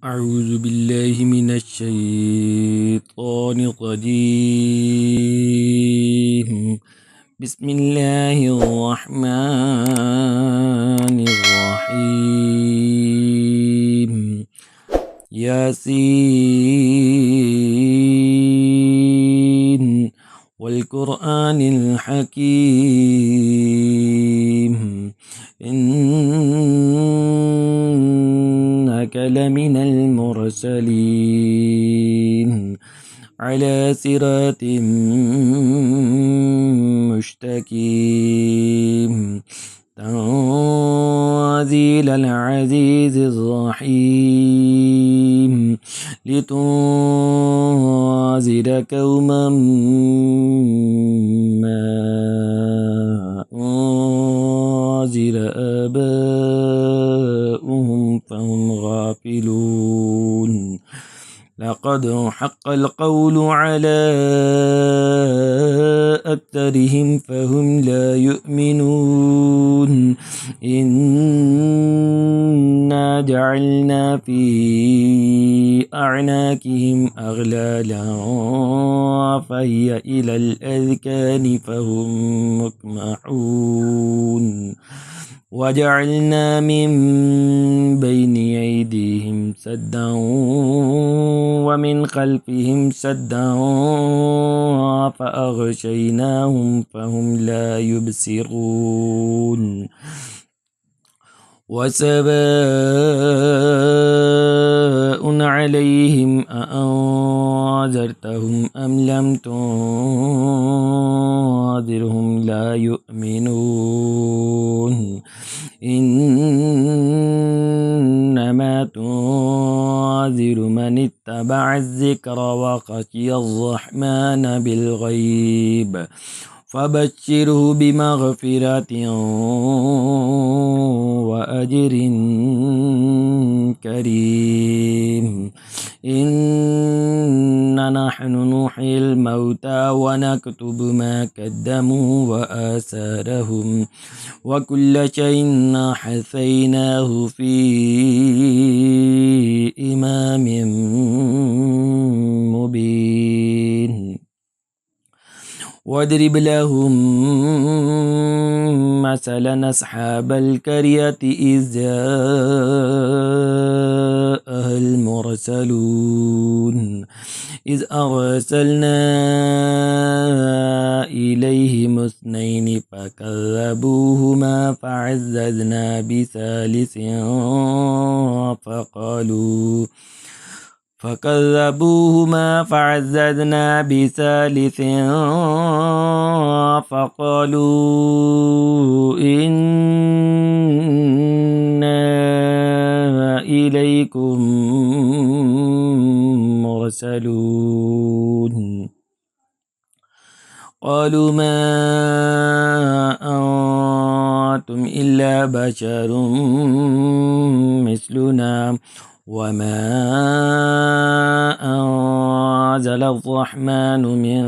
أعوذ بالله من الشيطان الرجيم. بسم الله الرحمن الرحيم. ياسين والقرآن الحكيم إنك لمن المرسلين على صراط مستقيم تنزيل العزيز الرحيم لتنذر قوما ما أنذر آباؤهم فهم غافلون لقد حق القول على أكثرهم فهم لا يؤمنون إنا جعلنا في أعناقهم أغلالا فهي إلى الأذقان فهم مقمحون وجعلنا من بين أيديهم سدا ومن خلفهم سدا فأغشيناهم فهم لا يبصرون وسواء عليهم أأنذرتهم أم لم تنذرهم لا يؤمنون إنما تنذر من اتبع الذكر وخشي الرحمن بالغيب فبشره بمغفرة وأجر كريم إنا نحن نحيي الموتى ونكتب ما قدموا وآثارهم وكل شيء حثيناه في إمام مبين واضرب لهم مثلا أصحاب القرية إذ جاءها المرسلون إذ أرسلنا إليهم اثنين فكذبوهما فعززنا بثالث فقالوا إنا إليكم مرسلون قالوا ما أنتم إلا بشر مثلنا وما أنزل الرحمن من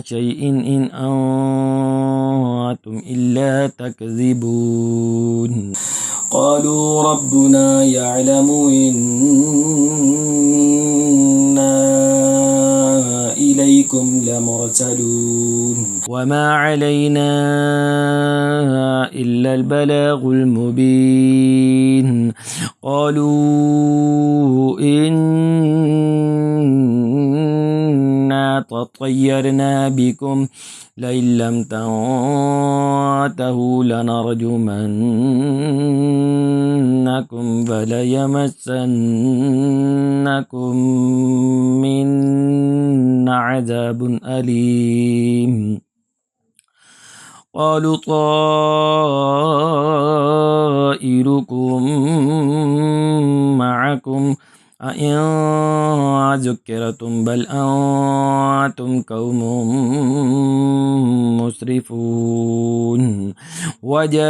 شيء إن أنتم إلا تكذبون قالوا ربنا يعلم إنا إليكم لمرسلون وما علينا إلا البلاغ المبين قالوا إنا تطيرنا بكم لئن لم تنتهوا لنرجمنكم فليمسنكم منا عذاب أليم قالوا طائركم معكم أئن ذكرتم بل أنتم قوم مسرفون وجاء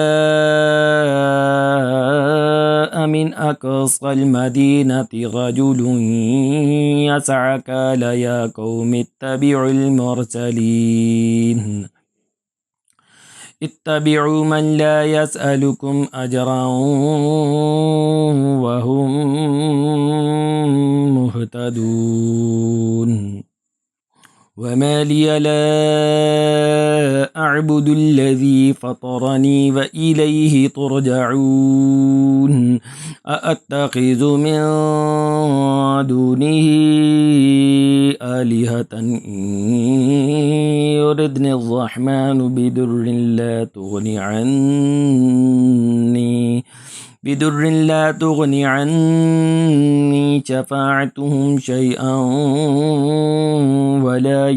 من أقصى المدينة رجل يسعى قال يا قوم اتبعوا المرسلين اتبعوا من لا يسألكم أجرا وهم يهتدون وما لي لا أعبد الذي فطرني وإليه ترجعون أأتخذ من دونه آلهة إن يردني الرحمن بدر لا تغني عني شفاعتهم شيئا ولا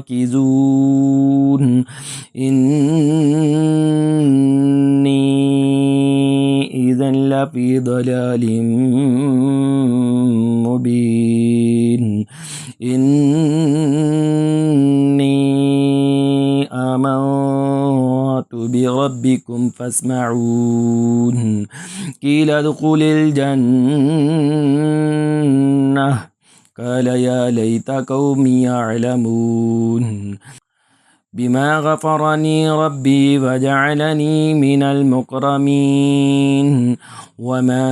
ينقذون إني إذا لفي ضلال مبين إني آمنت بربكم فاسمعون قيل ادخل الجنة قال يا ليت قومي يعلمون بما غفرني ربي وجعلني من المكرمين وما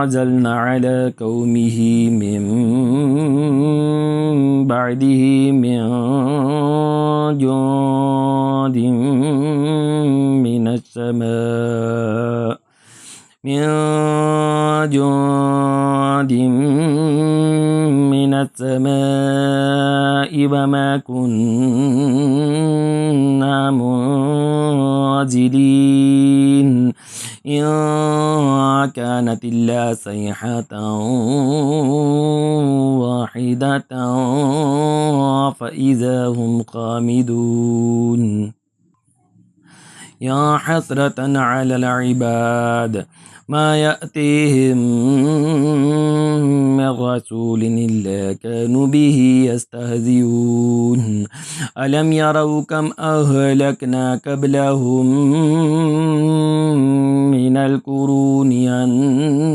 أنزلنا على قومه من بعده من جند من السماء وما كنا منزلين إن كانت إلا صيحة واحدة فإذا هم خامدون يا حسرة على العباد ما يأتيهم من رسول إلا كانوا به يستهزئون ألم يروا كم أهلكنا قبلهم من القرون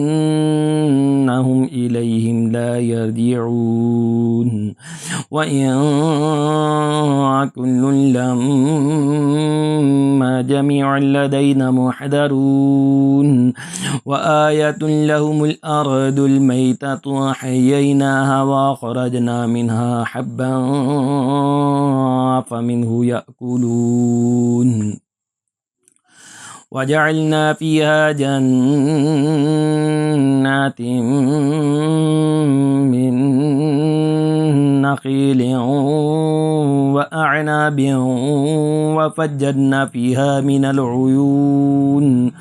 أنهم إليهم لا يرجعون وإن كل لما جميع لدينا محضرون وآية لهم الأرض الميتة وحييناها وأخرجنا منها حبا فمنه يأكلون وجعلنا فيها جنات من نخيل وأعناب وفجرنا فيها من العيون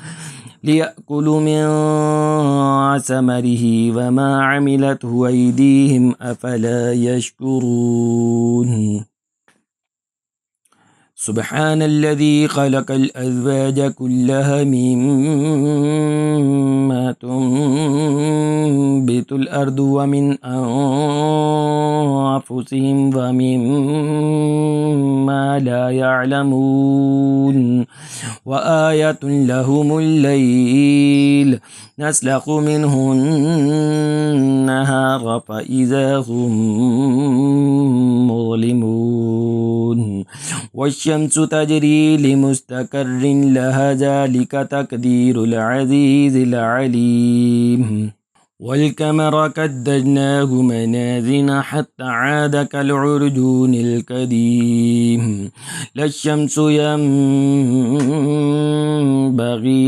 ليأكلوا من ثمره وما عملته أيديهم أفلا يشكرون سبحان الذي خلق الأزواج كلها مما تنبت الأرض ومن أنفسهم ومما لا يعلمون وآية لهم الليل نسلخ منه النهار فإذا هم مظلمون والشمس تجري لمستقر لها ذلك تقدير العزيز العليم والقمر قدرناه منازل حتى عاد كالعرجون القديم لا الشمس ينبغي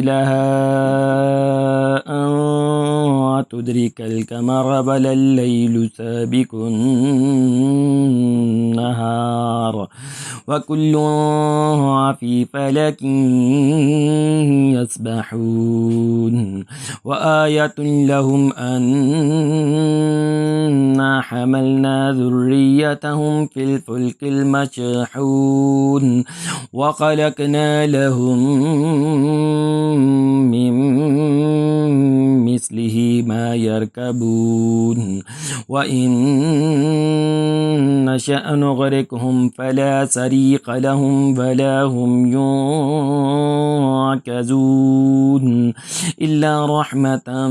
لها أن تدرك القمر ولا الليل سابق النهار وكل في فلك يسبحون وآية لهم أنا حملنا ذريتهم في الفلك المشحون وخلقنا لهم من مثله ما يركبون وإن نشأ نغرقهم فلا صريخ لهم ولا هم ينقذون إلا رحمة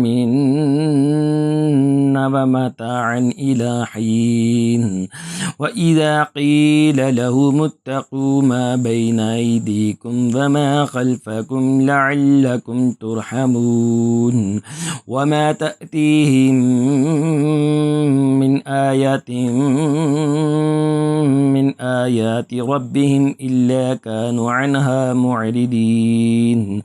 منا ومتاعا إلى حين وإذا قيل لهم اتقوا ما بين أيديكم وما خلفكم لعلكم ترحمون وما تأتيهم من آية من آيات ربهم إلا كانوا عنها معرضين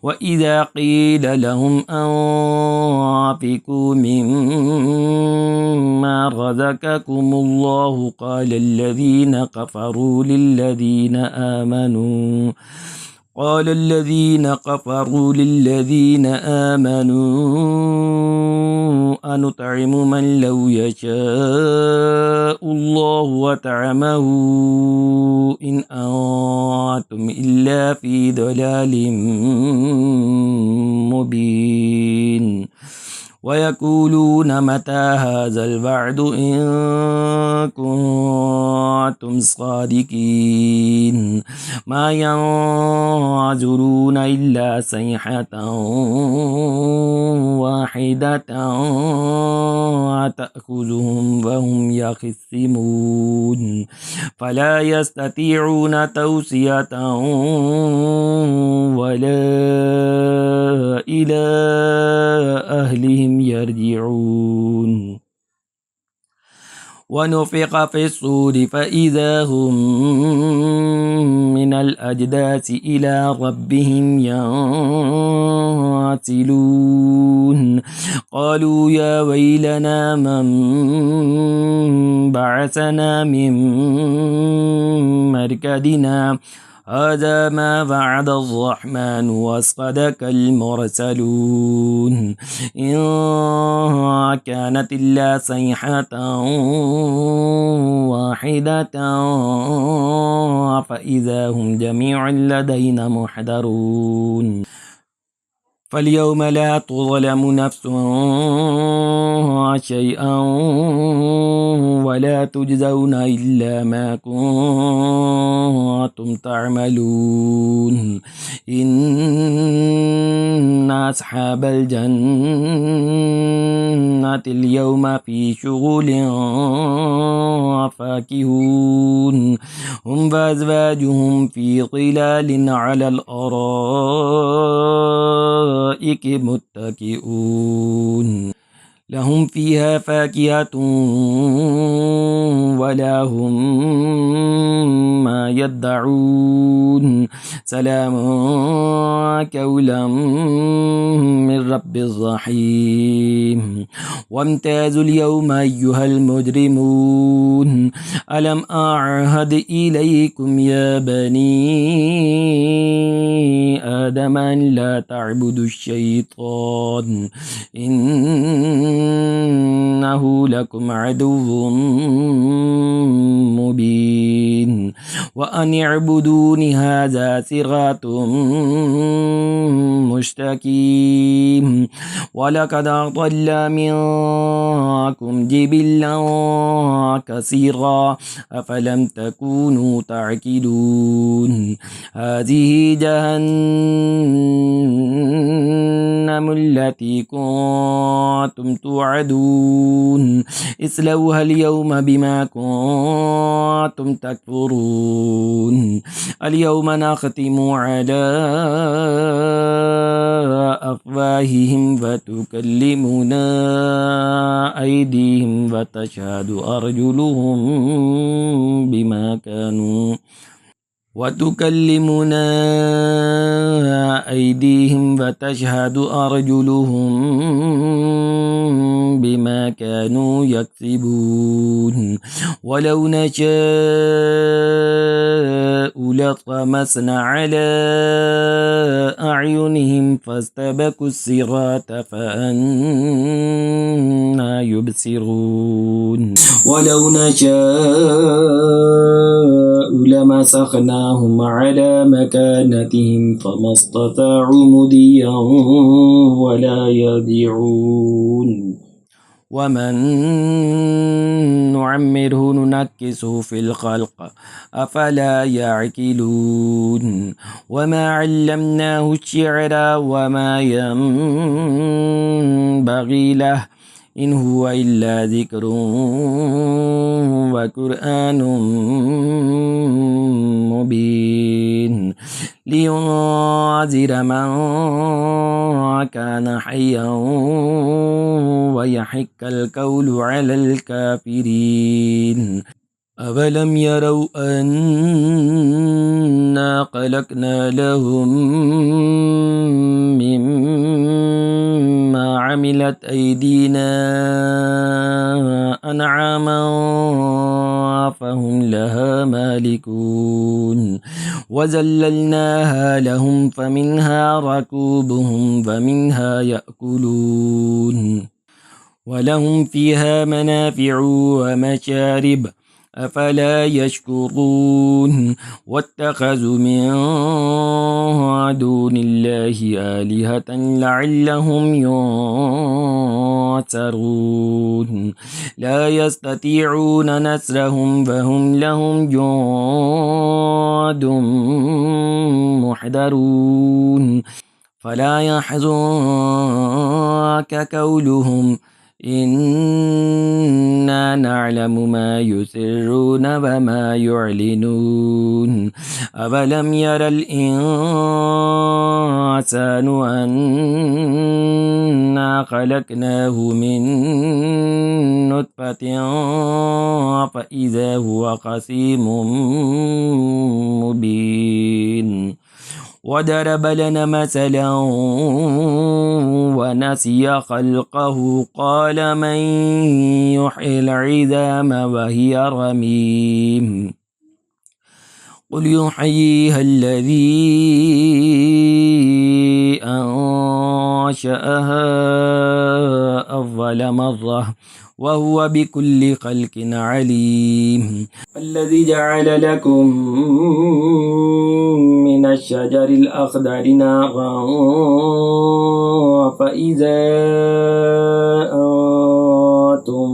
وإذا قيل لهم أنفقوا مما رزقكم الله قال الذين كفروا للذين آمنوا أنطعم من لو يشاء الله وطعمه إن أنتم إلا في ضلال مبين ويقولون متى هذا الوعد إن كنتم صادقين ما ينظرون إلا صيحة واحدة تأخذهم وهم يخصمون فلا يستطيعون توصية ولا إلى أهلهم يرجعون ونفخ في الصور فإذا هم من الأجداث إلى ربهم ينسلون قالوا يا ويلنا من بعثنا من مركدنا هذا ما وعد الرحمن وصدق المرسلون إن كانت إلا صيحة واحدة فإذا هم جميع لدينا محضرون فاليوم لا تظلم نفس شيئا ولا تجزون إلا ما كنتم تعملون إن أصحاب الجنة اليوم في شغل فاكهون هم وأزواجهم في ظلال على الأرائك متكئون لهم فيها فاكهة ولا هم ما يدعون سلام قولا من رب الرحيم وامتازوا اليوم أيها المجرمون ألم أعهد إليكم يا بني آدم أن لا تعبدوا الشيطان إنه لكم عدو مبين وأن اعبدون هذا صراط مستقيم ولقد أضل منكم جبلا كثيرا أفلم تكونوا تعقلون هذه جهنم التي كنتم توعدون اصلوها اليوم بما كنتم تكفرون اليوم نختم على أفواههم وتكلمنا أيديهم وتشهد أرجلهم بما كانوا وتكلمنا أيديهم وتشهد أرجلهم بما كانوا يكسبون ولو نشاء لطمسنا على أعينهم فاستبقوا الصراط فأنى يبصرون ولو نشاء لمسخناهم على مكانتهم فما استطاعوا مضيا ولا يرجعون ومن نعمره ننكسه في الخلق أفلا يعقلون وما علمناه الشعر وما ينبغي له إن هو إلا ذكر وقرآن مبين لينذر من كان حيا ويحق القول على الكافرين أولم يروا أنا خلقنا لهم مما عملت أيدينا أنعاما فهم لها مالكون وذللناها لهم فمنها ركوبهم فمنها يأكلون ولهم فيها منافع ومشارب أفلا يشكرون واتخذوا من دون الله آلهة لعلهم ينصرون لا يستطيعون نصرهم فهم لهم جند محضرون فلا يحزنك قولهم إنا نعلم ما يسرون وما يعلنون أولم ير الإنسان أنا خلقناه من نطفة فإذا هو خصيم مبين وضرب لنا مثلا ونسي خلقه قال من يحيي العظام وهي رميم قل يحييها الذي أنشأها أول مرة وهو بكل خلق عليم الذي جعل لكم من الشجر الأخضر نارا فإذا أنتم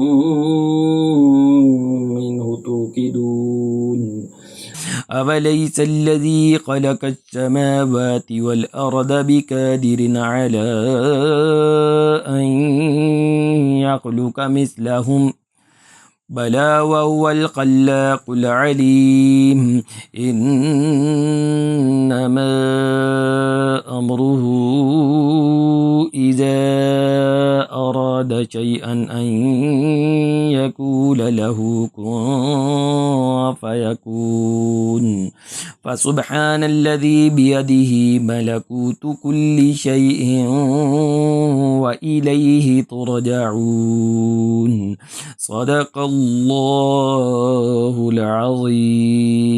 منه توقدون أوليس الذي خلق السماوات والأرض بقادر على أن يخلق مثلهم بلى وهو الخلاق العليم إنما أمره إذا أراد شيئا أن يقول له كن فيكون فسبحان الذي بيده ملكوت كل شيء وإليه ترجعون صدق الله العظيم.